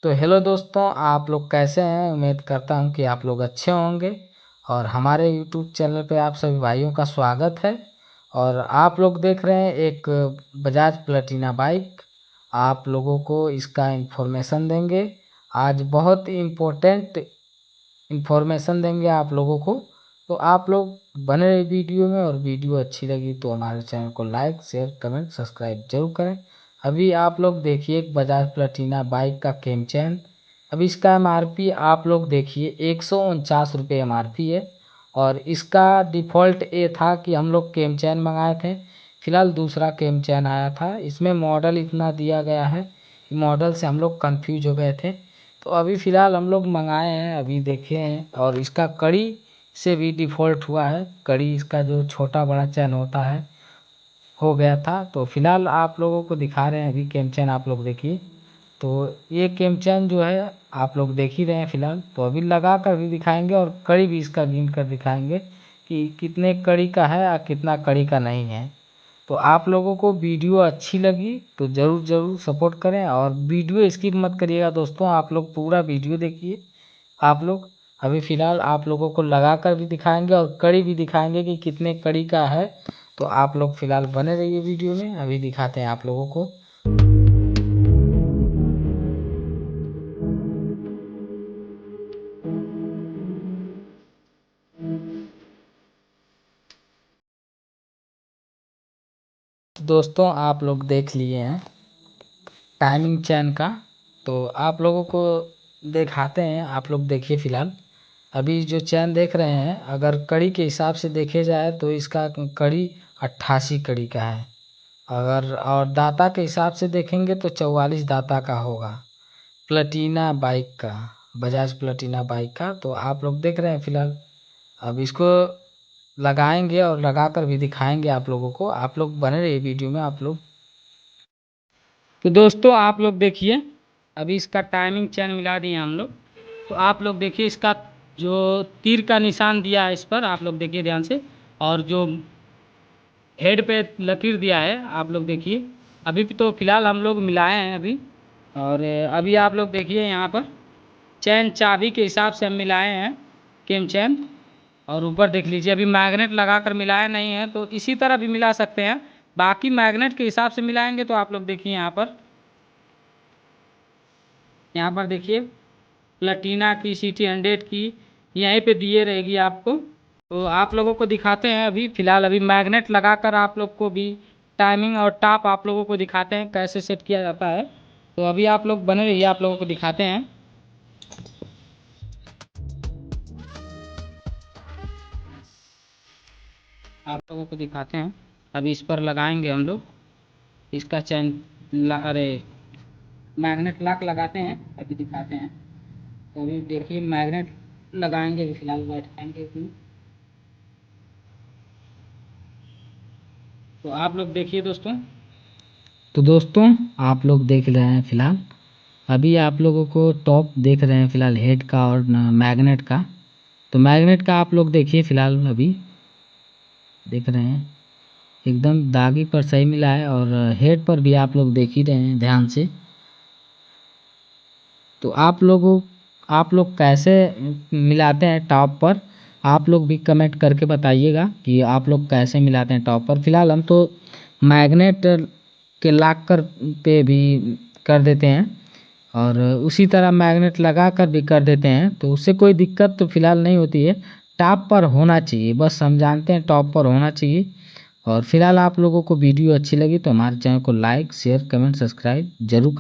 तो हेलो दोस्तों, आप लोग कैसे हैं। उम्मीद करता हूं कि आप लोग अच्छे होंगे। और हमारे यूट्यूब चैनल पे आप सभी भाइयों का स्वागत है। और आप लोग देख रहे हैं एक बजाज प्लेटिना बाइक। आप लोगों को इसका इन्फॉर्मेशन देंगे। आज बहुत इम्पोर्टेंट इन्फॉर्मेशन देंगे आप लोगों को। तो आप लोग बने रहे वीडियो में, और वीडियो अच्छी लगी तो हमारे चैनल को लाइक शेयर कमेंट सब्सक्राइब जरूर करें। अभी आप लोग देखिए एक बजाज प्लेटिना बाइक का केम चैन। अभी इसका एमआरपी आप लोग देखिए 149 रुपये एमआरपी है। और इसका डिफ़ॉल्ट ये था कि हम लोग केम चैन मंगाए थे। फिलहाल दूसरा केम चैन आया था, इसमें मॉडल इतना दिया गया है कि मॉडल से हम लोग कंफ्यूज हो गए थे। तो अभी फ़िलहाल हम लोग मंगाए हैं, अभी देखे हैं। और इसका कड़ी से भी डिफ़ॉल्ट हुआ है। कड़ी इसका जो छोटा बड़ा चैन होता है हो गया था। तो फिलहाल आप लोगों को दिखा रहे हैं अभी केम चैन, आप लोग देखिए। तो ये केम चैन जो है आप लोग देख ही रहे हैं फिलहाल। तो अभी लगा कर भी दिखाएंगे और कड़ी भी इसका गिन कर दिखाएंगे कि कितने कड़ी का है और कितना कड़ी का नहीं है। तो आप लोगों को वीडियो अच्छी लगी तो ज़रूर ज़रूर सपोर्ट करें, और वीडियो स्किप मत करिएगा दोस्तों। आप लोग पूरा वीडियो देखिए। आप लोग अभी फ़िलहाल आप लोगों को लगा कर भी दिखाएंगे और कड़ी भी दिखाएंगे कि कितने कड़ी का है। तो आप लोग फ़िलहाल बने रहिए वीडियो में, अभी दिखाते हैं आप लोगों को। तो दोस्तों आप लोग देख लिए हैं टाइमिंग चैन का। तो आप लोगों को दिखाते हैं, आप लोग देखिए फ़िलहाल। अभी जो चैन देख रहे हैं, अगर कड़ी के हिसाब से देखे जाए तो इसका कड़ी 88 कड़ी का है। अगर और दाता के हिसाब से देखेंगे तो 44 दाता का होगा, प्लेटिना बाइक का, बजाज प्लेटिना बाइक का। तो आप लोग देख रहे हैं फ़िलहाल। अब इसको लगाएंगे और लगा कर भी दिखाएंगे आप लोगों को। आप लोग बने रहिए वीडियो में आप लोग। तो दोस्तों आप लोग देखिए, अभी इसका टाइमिंग चैन मिला दिए हम लोग। तो आप लोग देखिए इसका जो तीर का निशान दिया है इस पर, आप लोग देखिए ध्यान से। और जो हेड पे लकीर दिया है आप लोग देखिए। अभी भी तो फिलहाल हम लोग मिलाए हैं अभी। और अभी आप लोग देखिए यहाँ पर चैन चाबी के हिसाब से हम मिलाए हैं केम चैन। और ऊपर देख लीजिए, अभी मैग्नेट लगा कर मिलाया नहीं है, तो इसी तरह भी मिला सकते हैं। बाकी मैग्नेट के हिसाब से मिलाएंगे तो आप लोग देखिए यहाँ पर देखिए प्लेटिना की CT 100 की यहीं पे दिए रहेगी आपको। तो आप लोगों को दिखाते हैं अभी फ़िलहाल। अभी मैग्नेट लगाकर आप लोग को भी टाइमिंग और टॉप आप लोगों को दिखाते हैं कैसे सेट किया जाता है। तो अभी आप लोग बने रहिए, आप लोगों को दिखाते हैं। आप लोगों को दिखाते हैं अभी इस पर लगाएंगे हम लोग इसका चैन। अरे मैग्नेट लॉक लगाते हैं, अभी दिखाते हैं। तो अभी देखिए मैग्नेट लगाएंगे, अभी फ़िलहाल बैठाएंगे इसमें। तो आप लोग देखिए दोस्तों। तो दोस्तों आप लोग देख रहे हैं फ़िलहाल। अभी आप लोगों को टॉप देख रहे हैं फ़िलहाल हेड का और मैग्नेट का। तो मैग्नेट का आप लोग देखिए फ़िलहाल अभी देख रहे हैं एकदम दागी पर सही मिला है। और हेड पर भी आप लोग देख ही रहे हैं ध्यान से। तो आप लोग कैसे मिलाते हैं टॉप पर, आप लोग भी कमेंट करके बताइएगा कि आप लोग कैसे मिलाते हैं टॉप पर। फिलहाल हम तो मैग्नेट के लॉक कर पे भी कर देते हैं, और उसी तरह मैग्नेट लगा कर भी कर देते हैं। तो उससे कोई दिक्कत तो फिलहाल नहीं होती है। टॉप पर होना चाहिए, बस हम जानते हैं टॉप पर होना चाहिए। और फिलहाल आप लोगों को वीडियो अच्छी लगी तो हमारे चैनल को लाइक शेयर कमेंट सब्सक्राइब जरूर